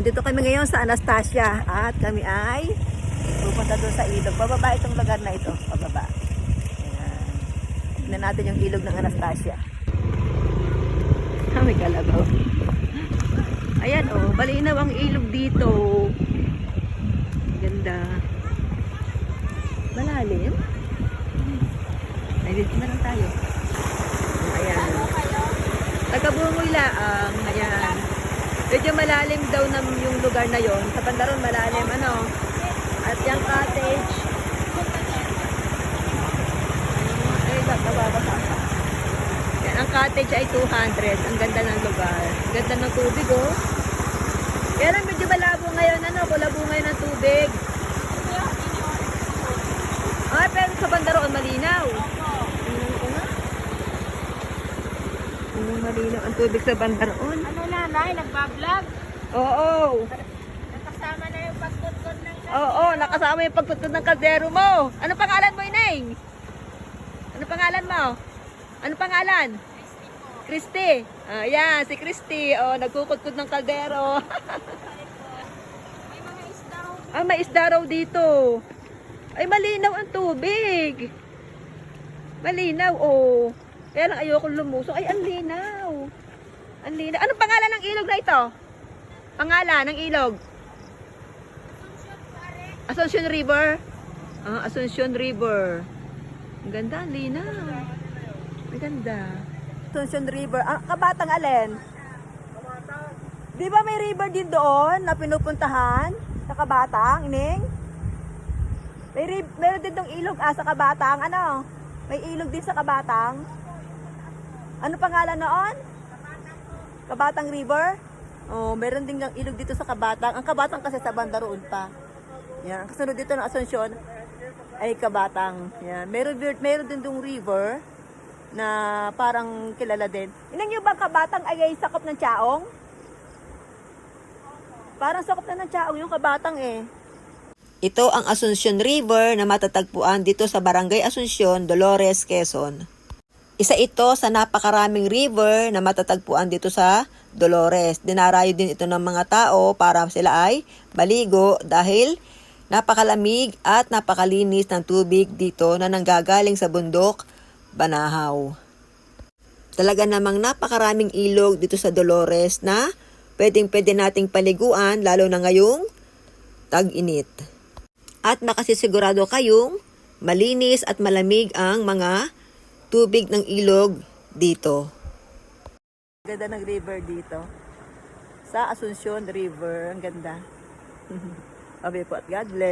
Andito kami ngayon sa Anastasia at kami ay pupunta doon sa ilog. Pababa itong lugar na ito. Pababa. Ayan. Tignan natin yung ilog ng Anastasia. May kalabaw. Ayan oh, malinaw ang ilog dito. Ganda. Malalim. Ay, dito na lang tayo. Ayan. Taga-Bungoy laang. Ayan. Medyo malalim daw na yung lugar na yon. Sa Pandaron malalim ano. At yung cottage. Ay, nakababasa. Yan, ang cottage ay 200. Ang ganda ng lugar. Ganda ng tubig oh. Kaya lang medyo malabo ngayon ano. Kulabo ngayon ng tubig. Ah, pero sa Pandaron malinaw. Malinaw ang tubig sa Pandaron. Ano nanay, nagbablog? Oo. Nakasama na yung pagtutkod ng Oo, nakasama yung pagtutod ng kaldero mo. Ano pangalan mo, Ineng? Ano pangalan mo? Ano pangalan? Christy. Ah, yan, si Christy. Oh, nagkukudkod ng kaldero. May mga isda raw. Ah, may isda raw dito. Ay, malinaw ang tubig. Malinaw, oh. Kaya lang ayoko lumusok. Ay, ang linaw. Ang linaw. Anong pangalan ng ilog na ito? Pangalan ng ilog? Asuncion River. Ah, Asuncion River. Ang ganda, ang linaw. Ang ganda. Asuncion River. Ah, Kabatang alin? Kabatang. Di ba may river din doon na pinupuntahan? Sa Kabatang, Ining? Meron din tong ilog sa Kabatang. Ano? May ilog din sa Kabatang. Ano pangalan noon? Kabatang River? Oh, meron din ng ilog dito sa Kabatang. Ang Kabatang kasi sa banda roon pa. Yan, ang kasunod dito ng Asuncion ay Kabatang. Yan, meron din dong river na parang kilala din. Ilan yung bang Kabatang ay sakop ng Chaong? Parang sakop na ng Chaong yung Kabatang eh. Ito ang Asuncion River na matatagpuan dito sa Barangay Asuncion, Dolores, Quezon. Isa ito sa napakaraming river na matatagpuan dito sa Dolores. Dinarayo din ito ng mga tao para sila ay maligo dahil napakalamig at napakalinis ng tubig dito na nanggagaling sa bundok, Banahaw. Talaga namang napakaraming ilog dito sa Dolores na pwede nating paliguan lalo na ngayong tag-init. At makasisigurado kayong malinis at malamig ang mga tubig ng ilog dito. Ganda ng river dito. Sa Asuncion River. Ang ganda. Sabi po at God bless.